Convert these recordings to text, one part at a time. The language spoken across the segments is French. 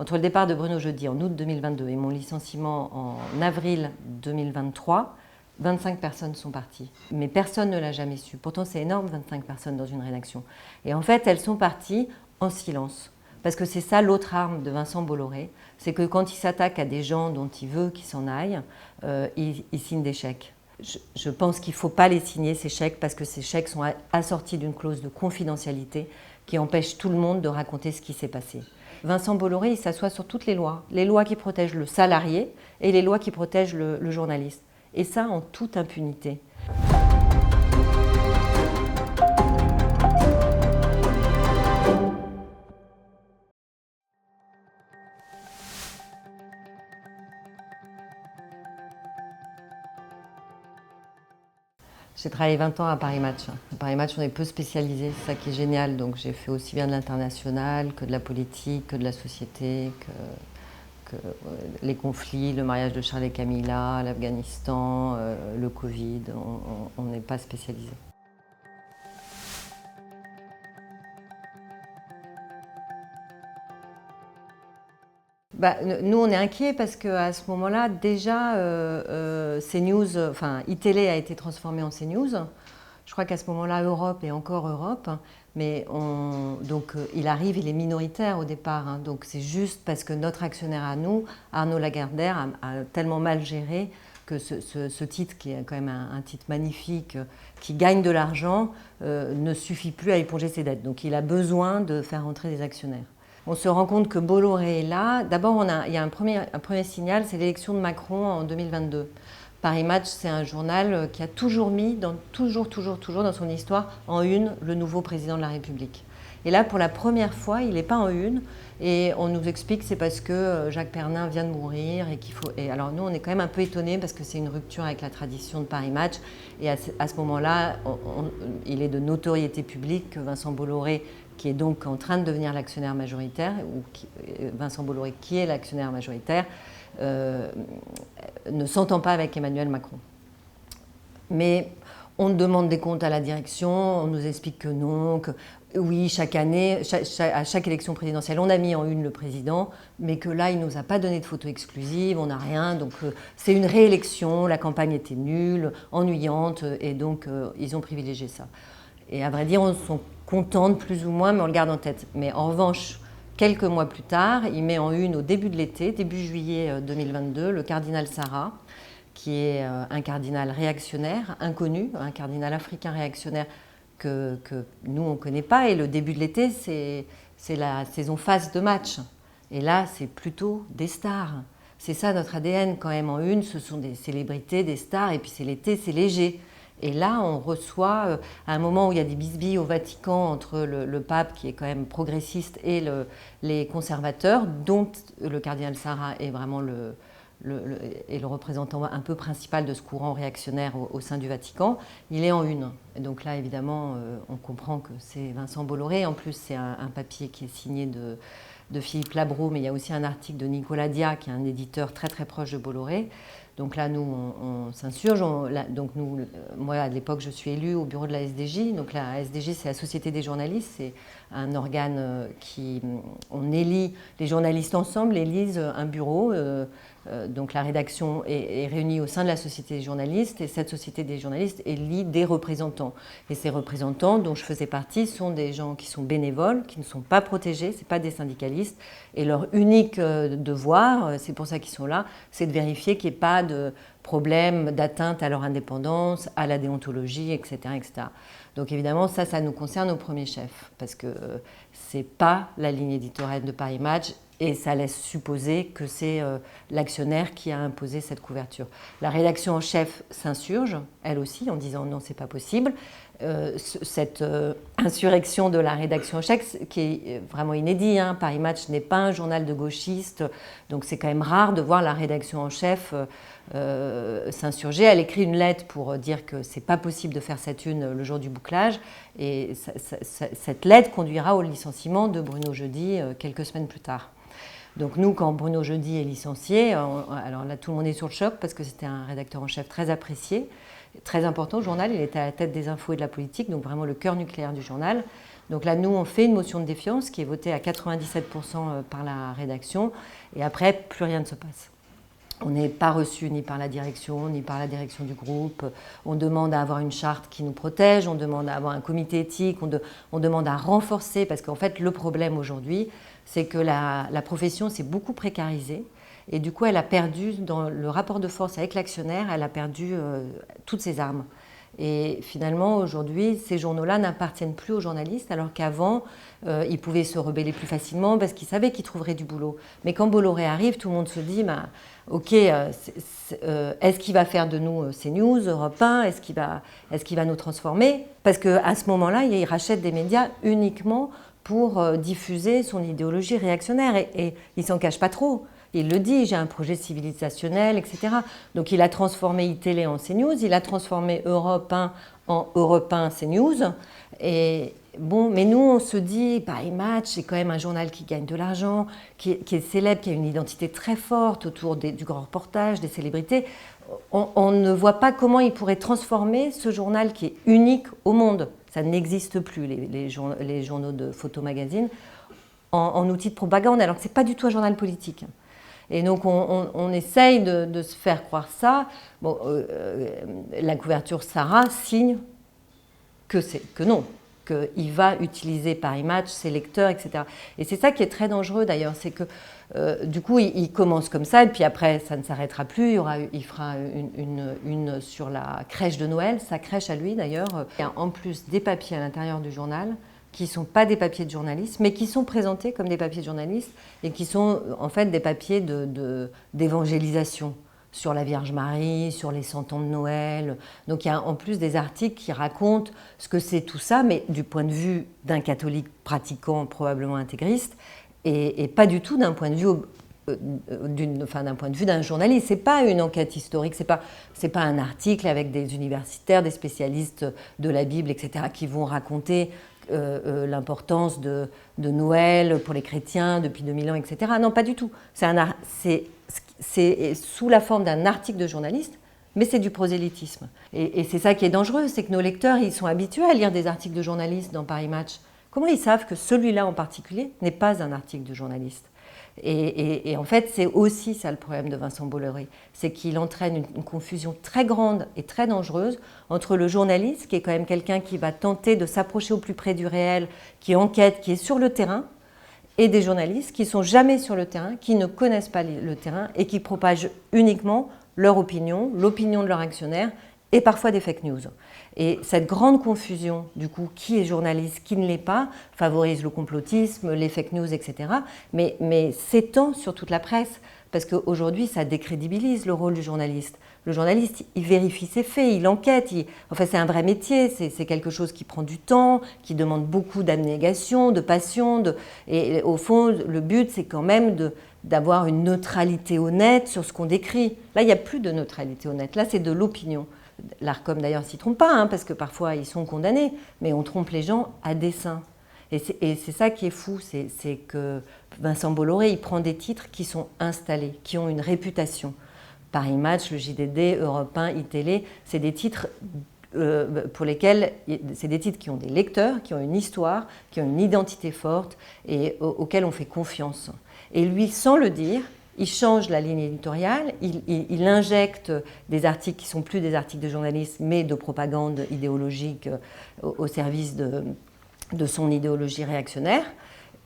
Entre le départ de Bruno Jeudi en août 2022 et mon licenciement en avril 2023, 25 personnes sont parties. Mais personne ne l'a jamais su. Pourtant, c'est énorme, 25 personnes dans une rédaction. Et en fait, elles sont parties en silence. Parce que c'est ça l'autre arme de Vincent Bolloré, c'est que quand il s'attaque à des gens dont il veut qu'ils s'en aillent, il signe des chèques. Je pense qu'il ne faut pas les signer, ces chèques, parce que ces chèques sont assortis d'une clause de confidentialité qui empêche tout le monde de raconter ce qui s'est passé. Vincent Bolloré, il s'assoit sur toutes les lois qui protègent le salarié et les lois qui protègent le journaliste. Et ça en toute impunité. J'ai travaillé 20 ans à Paris Match. À Paris Match, on est peu spécialisé, c'est ça qui est génial. Donc j'ai fait aussi bien de l'international que de la politique, que de la société, que les conflits, le mariage de Charles et Camilla, l'Afghanistan, le Covid. On n'est pas spécialisé. Nous, on est inquiets parce qu'à ce moment-là, déjà, CNews, enfin, iTélé a été transformé en CNews. Je crois qu'à ce moment-là, Europe est encore Europe. Mais donc, il arrive, il est minoritaire au départ. Hein, donc, c'est juste parce que notre actionnaire à nous, Arnaud Lagardère, a tellement mal géré que ce titre, qui est quand même un titre magnifique, qui gagne de l'argent, ne suffit plus à éponger ses dettes. Donc, il a besoin de faire entrer des actionnaires. On se rend compte que Bolloré est là. D'abord, il y a un premier signal, c'est l'élection de Macron en 2022. Paris Match, c'est un journal qui a toujours mis, toujours dans son histoire, en une, le nouveau président de la République. Et là, pour la première fois, il n'est pas en une. Et on nous explique que c'est parce que Jacques Pernin vient de mourir et qu'il faut... Et alors nous, on est quand même un peu étonnés parce que c'est une rupture avec la tradition de Paris Match. Et à ce moment-là, il est de notoriété publique que Vincent Bolloré, qui est donc en train de devenir l'actionnaire majoritaire, Vincent Bolloré qui est l'actionnaire majoritaire, ne s'entend pas avec Emmanuel Macron. Mais on demande des comptes à la direction, on nous explique que non, que oui, chaque année, à chaque élection présidentielle, on a mis en une le président, mais que là, il ne nous a pas donné de photos exclusives, on n'a rien, donc c'est une réélection, la campagne était nulle, ennuyante, et donc ils ont privilégié ça. Et à vrai dire, on sont contents plus ou moins, mais on le garde en tête. Mais en revanche, quelques mois plus tard, il met en une au début de l'été, début juillet 2022, le cardinal Sarah, qui est un cardinal réactionnaire, inconnu, un cardinal africain réactionnaire que nous, on ne connaît pas. Et le début de l'été, c'est la saison phase de match. Et là, c'est plutôt des stars. C'est ça notre ADN quand même en une, ce sont des célébrités, des stars, et puis c'est l'été, c'est léger. Et là, on reçoit, à un moment où il y a des bisbilles au Vatican entre le pape, qui est quand même progressiste, et les conservateurs, dont le cardinal Sarah est vraiment le représentant un peu principal de ce courant réactionnaire au sein du Vatican, il est en une. Et donc là, évidemment, on comprend que c'est Vincent Bolloré. En plus, c'est un papier qui est signé de Philippe Labro, mais il y a aussi un article de Nicolas Diat, qui est un éditeur très très proche de Bolloré. Donc là, nous, on s'insurge. Donc nous, moi, à l'époque, je suis élue au bureau de la SDJ. Donc la SDJ, c'est la Société des journalistes. C'est un organe on élit, les journalistes ensemble élisent un bureau. Donc la rédaction est réunie au sein de la Société des journalistes, et cette Société des journalistes élit des représentants. Et ces représentants, dont je faisais partie, sont des gens qui sont bénévoles, qui ne sont pas protégés, ce n'est pas des syndicalistes. Et leur unique devoir, c'est pour ça qu'ils sont là, c'est de vérifier qu'il n'y ait pas de problème d'atteinte à leur indépendance, à la déontologie, etc. etc. Donc évidemment, ça nous concerne au premier chef, parce que ce n'est pas la ligne éditoriale de Paris Match, et ça laisse supposer que c'est l'actionnaire qui a imposé cette couverture. La rédaction en chef s'insurge, elle aussi, en disant non, c'est pas possible. Cette insurrection de la rédaction en chef, qui est vraiment inédit, hein. Paris Match n'est pas un journal de gauchistes, donc c'est quand même rare de voir la rédaction en chef s'insurger. Elle écrit une lettre pour dire que c'est pas possible de faire cette une le jour du bouclage, et cette lettre conduira au licenciement de Bruno Jeudi quelques semaines plus tard. Donc nous, quand Bruno Jeudi est licencié, alors là tout le monde est sur le choc parce que c'était un rédacteur en chef très apprécié, très important au journal, il était à la tête des infos et de la politique, donc vraiment le cœur nucléaire du journal. Donc là, nous, on fait une motion de défiance qui est votée à 97% par la rédaction, et après, plus rien ne se passe. On n'est pas reçu ni par la direction du groupe. On demande à avoir une charte qui nous protège, on demande à avoir un comité éthique, on demande à renforcer, parce qu'en fait, le problème aujourd'hui, c'est que la profession s'est beaucoup précarisée. Et du coup, elle a perdu, dans le rapport de force avec l'actionnaire, elle a perdu toutes ses armes. Et finalement, aujourd'hui, ces journaux-là n'appartiennent plus aux journalistes, alors qu'avant, ils pouvaient se rebeller plus facilement parce qu'ils savaient qu'ils trouveraient du boulot. Mais quand Bolloré arrive, tout le monde se dit, bah, ok, est-ce qu'il va faire de nous CNews, Europe 1, est-ce qu'il va nous transformer? Parce qu'à ce moment-là, il rachète des médias uniquement pour diffuser son idéologie réactionnaire. Et il ne s'en cache pas trop. Il le dit, j'ai un projet civilisationnel, etc. Donc il a transformé iTélé en CNews, il a transformé Europe 1 en Europe 1 CNews. Et bon, mais nous, on se dit, Paris Match, c'est quand même un journal qui gagne de l'argent, qui est célèbre, qui a une identité très forte autour du grand reportage, des célébrités. On ne voit pas comment il pourrait transformer ce journal qui est unique au monde. Ça n'existe plus, les journaux de photomagazine, en outil de propagande, alors que ce n'est pas du tout un journal politique. Et donc, on essaye de se faire croire ça. Bon, la couverture Sarah signe que non, qu'il va utiliser Paris Match, ses lecteurs, etc. Et c'est ça qui est très dangereux d'ailleurs, c'est que du coup, il commence comme ça, et puis après, ça ne s'arrêtera plus. Il fera une sur la crèche de Noël, sa crèche à lui d'ailleurs. Il y a en plus des papiers à l'intérieur du journal qui ne sont pas des papiers de journalistes, mais qui sont présentés comme des papiers de journalistes et qui sont en fait des papiers d'évangélisation sur la Vierge Marie, sur les 100 ans de Noël. Donc il y a en plus des articles qui racontent ce que c'est tout ça, mais du point de vue d'un catholique pratiquant, probablement intégriste, et pas du tout d'un point de vue d'un point de vue d'un journaliste. Ce n'est pas une enquête historique, ce n'est pas un article avec des universitaires, des spécialistes de la Bible, etc., qui vont raconter l'importance de Noël pour les chrétiens depuis 2000 ans, etc. Non, pas du tout. C'est sous la forme d'un article de journaliste, mais c'est du prosélytisme. Et c'est ça qui est dangereux, c'est que nos lecteurs, ils sont habitués à lire des articles de journalistes dans Paris Match. Comment ils savent que celui-là en particulier n'est pas un article de journaliste? Et en fait, c'est aussi ça le problème de Vincent Bolloré, c'est qu'il entraîne une confusion très grande et très dangereuse entre le journaliste, qui est quand même quelqu'un qui va tenter de s'approcher au plus près du réel, qui enquête, qui est sur le terrain, et des journalistes qui ne sont jamais sur le terrain, qui ne connaissent pas le terrain et qui propagent uniquement leur opinion, l'opinion de leur actionnaire, et parfois des fake news. Et cette grande confusion, du coup, qui est journaliste, qui ne l'est pas, favorise le complotisme, les fake news, etc. Mais s'étend sur toute la presse, parce qu'aujourd'hui, ça décrédibilise le rôle du journaliste. Le journaliste, il vérifie ses faits, il enquête, enfin c'est un vrai métier, c'est quelque chose qui prend du temps, qui demande beaucoup d'abnégation, de passion, et au fond, le but, c'est quand même d'avoir une neutralité honnête sur ce qu'on décrit. Là, il n'y a plus de neutralité honnête, là, c'est de l'opinion. L'Arcom d'ailleurs ne s'y trompe pas, parce que parfois ils sont condamnés, mais on trompe les gens à dessein. Et c'est ça qui est fou, c'est que Vincent Bolloré, il prend des titres qui sont installés, qui ont une réputation. Paris Match, le JDD, Europe 1, iTélé, c'est des titres pour lesquels, c'est des titres qui ont des lecteurs, qui ont une histoire, qui ont une identité forte et auxquels on fait confiance. Et lui, sans le dire, il change la ligne éditoriale, il injecte des articles qui ne sont plus des articles de journalisme, mais de propagande idéologique au service de son idéologie réactionnaire.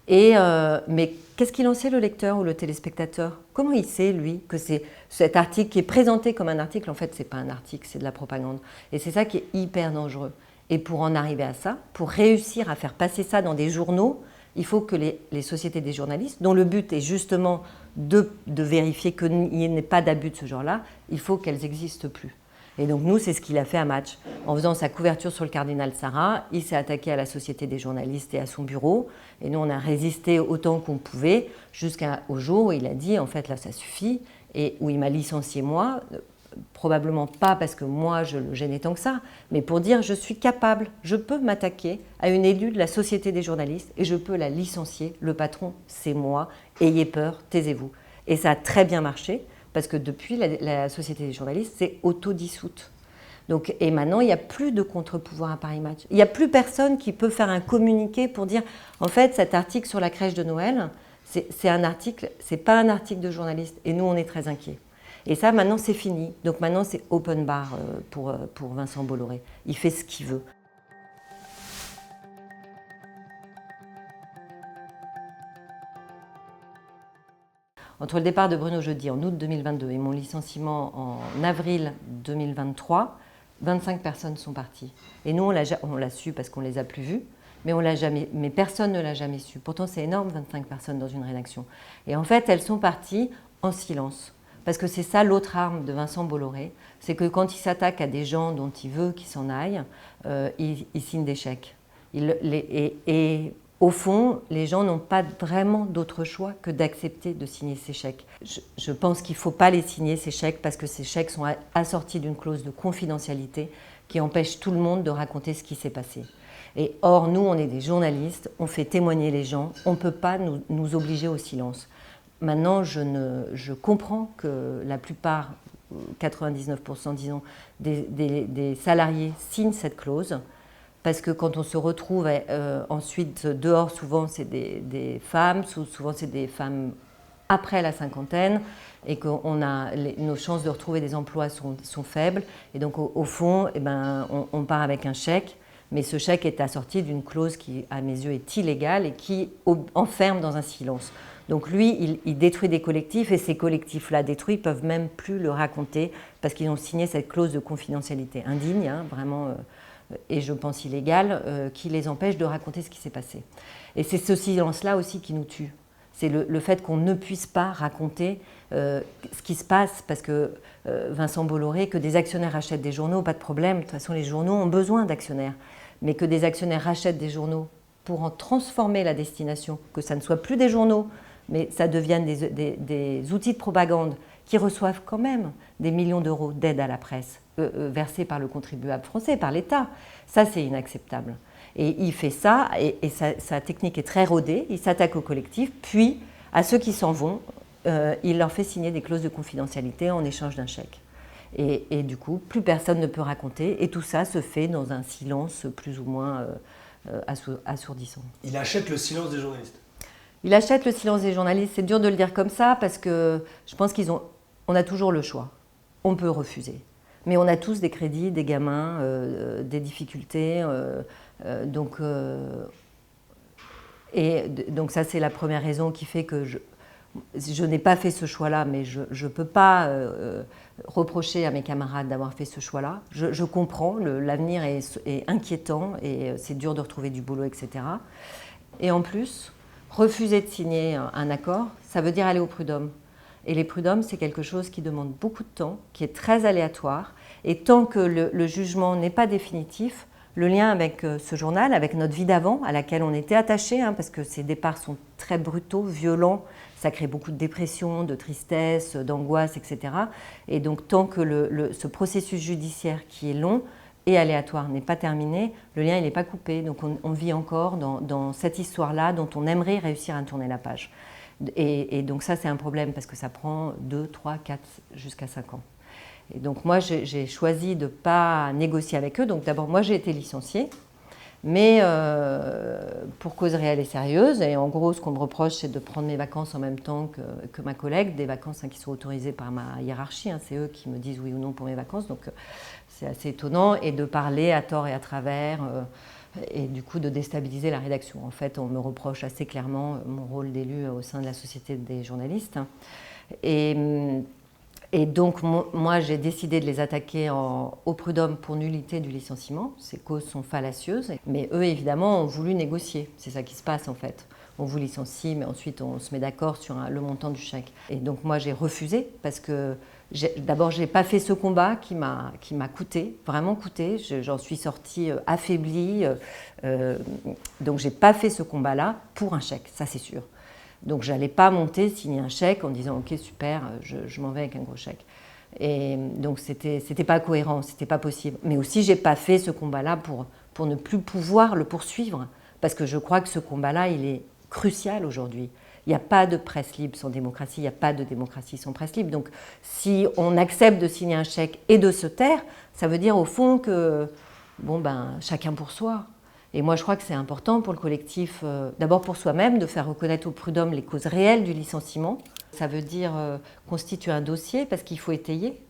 Mais qu'est-ce qu'il en sait, le lecteur ou le téléspectateur? Comment il sait, lui, que c'est cet article qui est présenté comme un article, en fait, ce n'est pas un article, c'est de la propagande. Et c'est ça qui est hyper dangereux. Et pour en arriver à ça, pour réussir à faire passer ça dans des journaux, il faut que les sociétés des journalistes, dont le but est justement de vérifier qu'il n'y ait pas d'abus de ce genre-là, il faut qu'elles n'existent plus. Et donc nous, c'est ce qu'il a fait à Match. En faisant sa couverture sur le cardinal Sarah, il s'est attaqué à la société des journalistes et à son bureau. Et nous, on a résisté autant qu'on pouvait jusqu'au jour où il a dit, en fait, là, ça suffit, et où il m'a licencié moi, probablement pas parce que moi, je le gênais tant que ça, mais pour dire, je suis capable, je peux m'attaquer à une élue de la société des journalistes et je peux la licencier. Le patron, c'est moi. Ayez peur, taisez-vous. Et ça a très bien marché. Parce que depuis, la société des journalistes s'est autodissoute. Donc, et maintenant, il n'y a plus de contre-pouvoir à Paris Match. Il n'y a plus personne qui peut faire un communiqué pour dire, en fait, cet article sur la crèche de Noël, c'est un article, c'est pas un article de journaliste. Et nous, on est très inquiets. Et ça, maintenant, c'est fini. Donc maintenant, c'est open bar pour Vincent Bolloré. Il fait ce qu'il veut. Entre le départ de Bruno Jeudi en août 2022 et mon licenciement en avril 2023, 25 personnes sont parties. Et nous, on l'a su parce qu'on ne les a plus vues, mais personne ne l'a jamais su. Pourtant, c'est énorme, 25 personnes dans une rédaction. Et en fait, elles sont parties en silence. Parce que c'est ça l'autre arme de Vincent Bolloré, c'est que quand il s'attaque à des gens dont il veut qu'ils s'en aillent, il signe des chèques. Et au fond, les gens n'ont pas vraiment d'autre choix que d'accepter de signer ces chèques. Je pense qu'il ne faut pas les signer, ces chèques, parce que ces chèques sont assortis d'une clause de confidentialité qui empêche tout le monde de raconter ce qui s'est passé. Et or, nous, on est des journalistes, on fait témoigner les gens, on ne peut pas nous obliger au silence. Maintenant, je comprends que la plupart, 99% disons, des salariés signent cette clause, parce que quand on se retrouve ensuite dehors, souvent c'est des femmes, souvent c'est des femmes après la cinquantaine, et que nos chances de retrouver des emplois sont faibles. Et donc au fond, on part avec un chèque, mais ce chèque est assorti d'une clause qui, à mes yeux, est illégale et qui enferme dans un silence. Donc lui, il détruit des collectifs, et ces collectifs-là détruits ne peuvent même plus le raconter parce qu'ils ont signé cette clause de confidentialité indigne, hein, vraiment, et je pense illégale, qui les empêche de raconter ce qui s'est passé. Et c'est ce silence-là aussi qui nous tue. C'est le fait qu'on ne puisse pas raconter ce qui se passe, parce que Vincent Bolloré, que des actionnaires rachètent des journaux, pas de problème, de toute façon les journaux ont besoin d'actionnaires, mais que des actionnaires rachètent des journaux pour en transformer la destination, que ça ne soit plus des journaux, mais ça devienne des outils de propagande qui reçoivent quand même des millions d'euros d'aide à la presse, versés par le contribuable français, par l'État. Ça, c'est inacceptable. Et il fait ça, et sa technique est très rodée, il s'attaque au collectif, puis à ceux qui s'en vont, il leur fait signer des clauses de confidentialité en échange d'un chèque. Et du coup, plus personne ne peut raconter, et tout ça se fait dans un silence plus ou moins assourdissant. Il achète le silence des journalistes. Il achète le silence des journalistes. C'est dur de le dire comme ça parce que je pense on a toujours le choix. On peut refuser. Mais on a tous des crédits, des gamins, des difficultés. Donc ça, c'est la première raison qui fait que je n'ai pas fait ce choix-là, mais je ne peux pas reprocher à mes camarades d'avoir fait ce choix-là. Je comprends, l'avenir est inquiétant et c'est dur de retrouver du boulot, etc. Et en plus, refuser de signer un accord, ça veut dire aller au prud'homme. Et les prud'hommes, c'est quelque chose qui demande beaucoup de temps, qui est très aléatoire. Et tant que le jugement n'est pas définitif, le lien avec ce journal, avec notre vie d'avant, à laquelle on était attachés, hein, parce que ces départs sont très brutaux, violents, ça crée beaucoup de dépression, de tristesse, d'angoisse, etc. Et donc tant que ce processus judiciaire qui est long et aléatoire n'est pas terminé, le lien n'est pas coupé. Donc on vit encore dans cette histoire-là dont on aimerait réussir à tourner la page. Et donc ça, c'est un problème parce que ça prend 2, 3, 4, jusqu'à 5 ans. Et donc moi, j'ai choisi de ne pas négocier avec eux. Donc d'abord, moi, j'ai été licenciée, mais pour cause réelle et sérieuse. Et en gros, ce qu'on me reproche, c'est de prendre mes vacances en même temps que ma collègue, des vacances qui sont autorisées par ma hiérarchie. C'est eux qui me disent oui ou non pour mes vacances. Donc c'est assez étonnant. Et de parler à tort et à travers, et du coup de déstabiliser la rédaction. En fait, on me reproche assez clairement mon rôle d'élu au sein de la Société des journalistes. Et donc, moi, j'ai décidé de les attaquer au prud'homme pour nullité du licenciement. Ces causes sont fallacieuses. Mais eux, évidemment, ont voulu négocier. C'est ça qui se passe, en fait. On vous licencie, mais ensuite, on se met d'accord sur le montant du chèque. Et donc, moi, j'ai refusé parce que, d'abord, je n'ai pas fait ce combat qui m'a coûté, vraiment coûté. J'en suis sortie affaiblie. Donc, je n'ai pas fait ce combat-là pour un chèque, ça, c'est sûr. Donc je n'allais pas monter, signer un chèque en disant « Ok, super, je m'en vais avec un gros chèque ». Et donc c'était pas cohérent, c'était pas possible. Mais aussi, je n'ai pas fait ce combat-là pour ne plus pouvoir le poursuivre. Parce que je crois que ce combat-là, il est crucial aujourd'hui. Il n'y a pas de presse libre sans démocratie, il n'y a pas de démocratie sans presse libre. Donc si on accepte de signer un chèque et de se taire, Ça veut dire au fond que, bon ben, chacun pour soi. Et moi, je crois que c'est important pour le collectif, d'abord pour soi-même, de faire reconnaître au prud'homme les causes réelles du licenciement. Ça veut dire constituer un dossier parce qu'il faut étayer.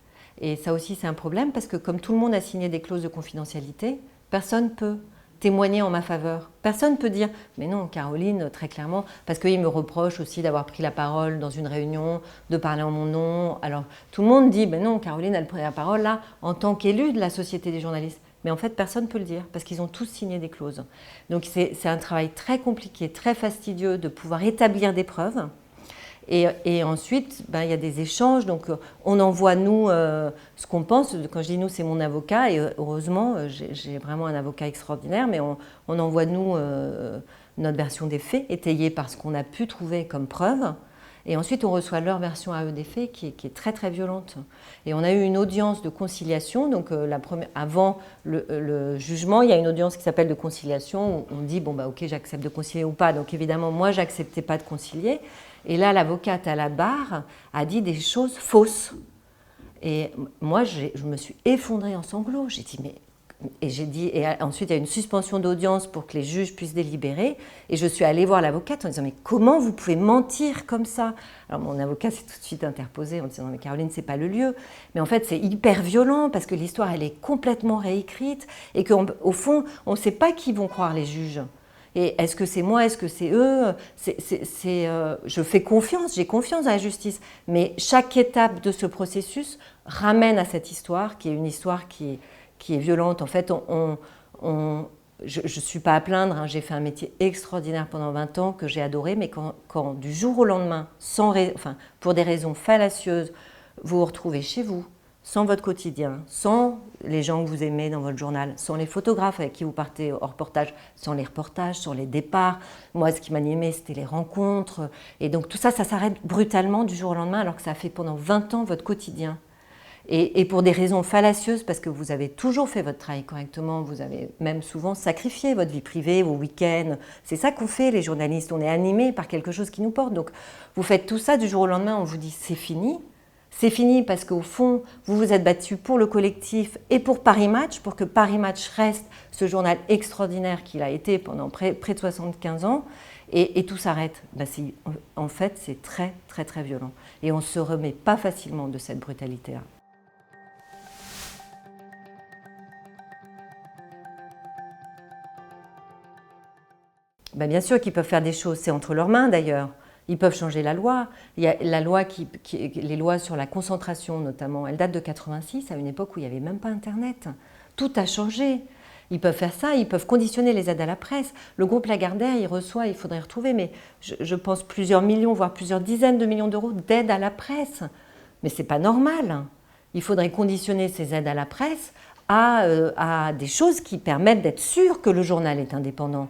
Et ça aussi, c'est un problème parce que comme tout le monde a signé des clauses de confidentialité, personne ne peut témoigner en ma faveur. Personne ne peut dire « mais non, Caroline, très clairement », parce qu'il me reproche aussi d'avoir pris la parole dans une réunion, de parler en mon nom. Alors, tout le monde dit « mais non, Caroline, elle pris la parole là, en tant qu'élue de la Société des journalistes ». Mais en fait, personne ne peut le dire, parce qu'ils ont tous signé des clauses. Donc c'est un travail très compliqué, très fastidieux de pouvoir établir des preuves. Et ensuite, il y a des échanges. Donc on envoie, nous, ce qu'on pense. Quand je dis nous, c'est mon avocat. Et heureusement, j'ai vraiment un avocat extraordinaire. Mais on envoie, nous, notre version des faits, étayée par ce qu'on a pu trouver comme preuve. Et ensuite, on reçoit leur version à eux des faits qui est très, très violente. Et on a eu une audience de conciliation. Donc, avant le jugement, il y a une audience qui s'appelle de conciliation où on dit, bon, ok, j'accepte de concilier ou pas. Donc, évidemment, moi, j'acceptais pas de concilier. Et là, l'avocate à la barre a dit des choses fausses. Et moi, je me suis effondrée en sanglots. J'ai dit, mais... Et ensuite, il y a une suspension d'audience pour que les juges puissent délibérer. Et je suis allée voir l'avocate en disant « Mais comment vous pouvez mentir comme ça ?» Alors mon avocat s'est tout de suite interposé en disant « Mais Caroline, c'est pas le lieu. » Mais en fait, c'est hyper violent parce que l'histoire, elle est complètement réécrite et qu'au fond, on ne sait pas qui vont croire les juges. Et est-ce que c'est moi, est-ce que c'est eux? Je fais confiance, j'ai confiance à la justice. Mais chaque étape de ce processus ramène à cette histoire qui est une histoire qui est violente. En fait, je ne suis pas à plaindre, hein, j'ai fait un métier extraordinaire pendant 20 ans que j'ai adoré, mais quand du jour au lendemain, pour des raisons fallacieuses, vous vous retrouvez chez vous, sans votre quotidien, sans les gens que vous aimez dans votre journal, sans les photographes avec qui vous partez au reportage, sans les reportages, sans les départs. Moi, ce qui m'animait, c'était les rencontres. Et donc tout ça, ça s'arrête brutalement du jour au lendemain, alors que ça a fait pendant 20 ans votre quotidien. Et pour des raisons fallacieuses, parce que vous avez toujours fait votre travail correctement, vous avez même souvent sacrifié votre vie privée, vos week-ends. C'est ça qu'on fait, les journalistes. On est animés par quelque chose qui nous porte. Donc, vous faites tout ça du jour au lendemain, on vous dit c'est fini. C'est fini parce qu'au fond, vous vous êtes battu pour le collectif et pour Paris Match, pour que Paris Match reste ce journal extraordinaire qu'il a été pendant près de 75 ans. Et tout s'arrête. En fait, c'est très, très, très violent. Et on ne se remet pas facilement de cette brutalité-là. Bien sûr qu'ils peuvent faire des choses, c'est entre leurs mains d'ailleurs. Ils peuvent changer la loi. Il y a la loi les lois sur la concentration notamment, elles datent de 86, à une époque où il n'y avait même pas Internet. Tout a changé. Ils peuvent faire ça, ils peuvent conditionner les aides à la presse. Le groupe Lagardère, il reçoit, il faudrait retrouver, mais je pense plusieurs millions, voire plusieurs dizaines de millions d'euros d'aide à la presse. Mais ce n'est pas normal. Il faudrait conditionner ces aides à la presse à des choses qui permettent d'être sûr que le journal est indépendant.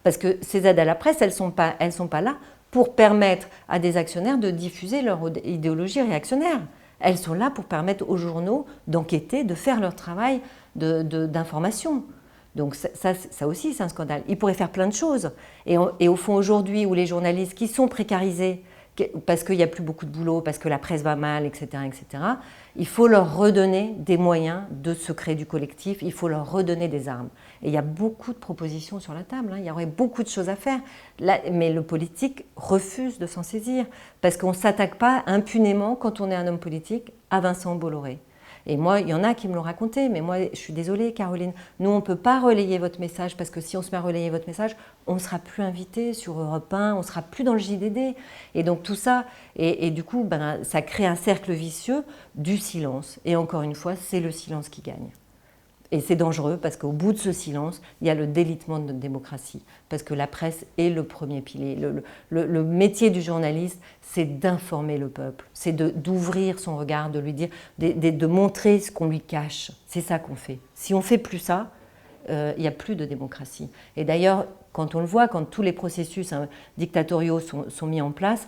Parce que ces aides à la presse, elles sont pas là pour permettre à des actionnaires de diffuser leur idéologie réactionnaire. Elles sont là pour permettre aux journaux d'enquêter, de faire leur travail d'information. Donc ça aussi, c'est un scandale. Ils pourraient faire plein de choses. Et au fond, aujourd'hui, où les journalistes qui sont précarisés, parce qu'il n'y a plus beaucoup de boulot, parce que la presse va mal, etc., il faut leur redonner des moyens de se créer du collectif, il faut leur redonner des armes. Et il y a beaucoup de propositions sur la table, hein, il y aurait beaucoup de choses à faire, mais le politique refuse de s'en saisir, parce qu'on ne s'attaque pas impunément, quand on est un homme politique, à Vincent Bolloré. Et moi, il y en a qui me l'ont raconté, mais moi, je suis désolée, Caroline, nous, on ne peut pas relayer votre message, parce que si on se met à relayer votre message, on ne sera plus invité sur Europe 1, on ne sera plus dans le JDD. Et donc tout ça, et du coup, ça crée un cercle vicieux du silence. Et encore une fois, c'est le silence qui gagne. Et c'est dangereux parce qu'au bout de ce silence, il y a le délitement de notre démocratie. Parce que la presse est le premier pilier. Le métier du journaliste, c'est d'informer le peuple. C'est d'ouvrir son regard, de lui dire, de montrer ce qu'on lui cache. C'est ça qu'on fait. Si on ne fait plus ça, il n'y a plus de démocratie. Et d'ailleurs, quand on le voit, quand tous les processus dictatoriaux sont mis en place,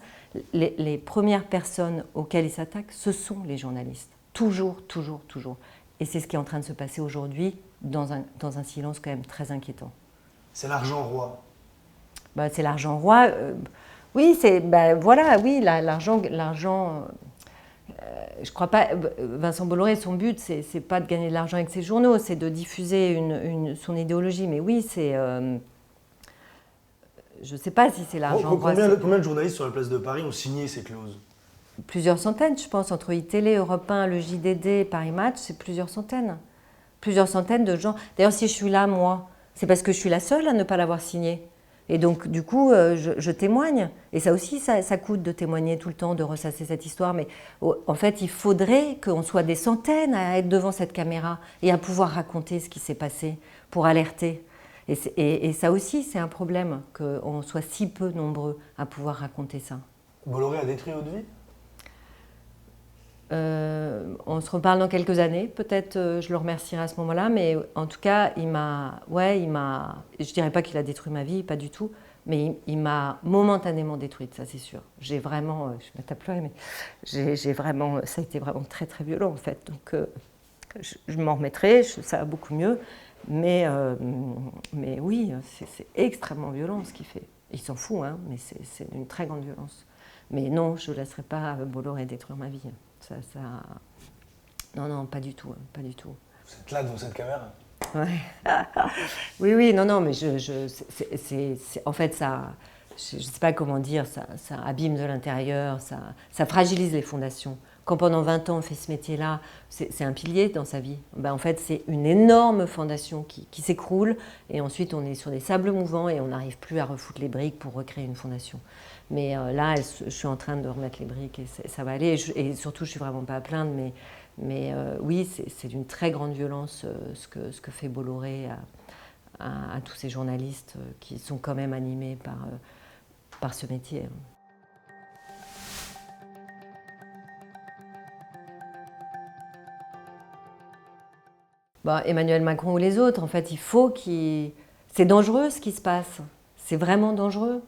les premières personnes auxquelles ils s'attaquent, ce sont les journalistes. Toujours, toujours, toujours. Et c'est ce qui est en train de se passer aujourd'hui dans un silence quand même très inquiétant. C'est l'argent roi. C'est l'argent roi. Oui, l'argent. Je crois pas. Vincent Bolloré, son but, c'est pas de gagner de l'argent avec ses journaux, c'est de diffuser son idéologie. Mais oui, c'est. Je ne sais pas si c'est l'argent. Combien de journalistes sur la place de Paris ont signé ces clauses? Plusieurs centaines, je pense, entre iTélé, Europe 1, le JDD, Paris Match, c'est plusieurs centaines. Plusieurs centaines de gens. D'ailleurs, si je suis là, moi, c'est parce que je suis la seule à ne pas l'avoir signé. Et donc, du coup, je témoigne. Et ça aussi, ça coûte de témoigner tout le temps, de ressasser cette histoire. Mais en fait, il faudrait qu'on soit des centaines à être devant cette caméra et à pouvoir raconter ce qui s'est passé pour alerter. Et ça aussi, c'est un problème, qu'on soit si peu nombreux à pouvoir raconter ça. Bolloré a détruit votre vie? On se reparle dans quelques années, peut-être je le remercierai à ce moment-là, mais en tout cas, je dirais pas qu'il a détruit ma vie, pas du tout, mais il m'a momentanément détruite, ça c'est sûr. J'ai vraiment, je vais mettre à pleurer, mais ça a été vraiment très très violent en fait, donc je m'en remettrai, ça va beaucoup mieux, mais oui, c'est extrêmement violent ce qu'il fait. Il s'en fout, hein, mais c'est une très grande violence. Mais non, je ne laisserai pas Bolloré détruire ma vie. Non, pas du tout, pas du tout. Vous êtes là devant cette caméra? Ouais. Oui, non, mais en fait, ça, je ne sais pas comment dire, ça abîme de l'intérieur, ça fragilise les fondations. Quand pendant 20 ans on fait ce métier-là, c'est un pilier dans sa vie. En fait, c'est une énorme fondation qui s'écroule et ensuite on est sur des sables mouvants et on n'arrive plus à refoutre les briques pour recréer une fondation. Mais là, je suis en train de remettre les briques et ça va aller. Et surtout, je ne suis vraiment pas à plaindre, mais oui, c'est d'une très grande violence ce que fait Bolloré à tous ces journalistes qui sont quand même animés par ce métier. Emmanuel Macron ou les autres, en fait, c'est dangereux ce qui se passe. C'est vraiment dangereux.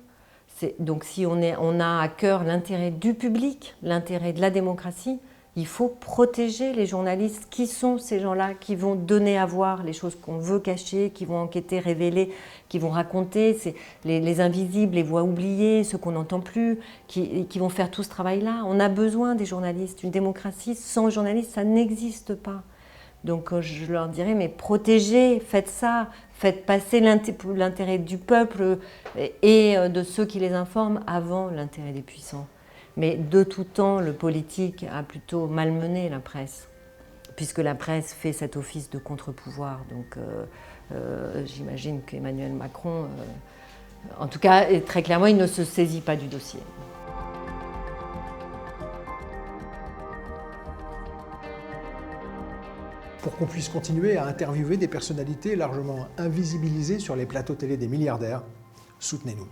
Donc si on a à cœur l'intérêt du public, l'intérêt de la démocratie, il faut protéger les journalistes. Qui sont ces gens-là qui vont donner à voir les choses qu'on veut cacher, qui vont enquêter, révéler, qui vont raconter, c'est les invisibles, les voix oubliées, ceux qu'on n'entend plus, qui vont faire tout ce travail-là. On a besoin des journalistes. Une démocratie sans journalistes, ça n'existe pas. Donc je leur dirais, mais protégez, faites ça, faites passer l'intérêt du peuple et de ceux qui les informent avant l'intérêt des puissants. Mais de tout temps, le politique a plutôt malmené la presse, puisque la presse fait cet office de contre-pouvoir. Donc j'imagine qu'Emmanuel Macron, en tout cas, très clairement, il ne se saisit pas du dossier. Pour qu'on puisse continuer à interviewer des personnalités largement invisibilisées sur les plateaux télé des milliardaires, soutenez-nous.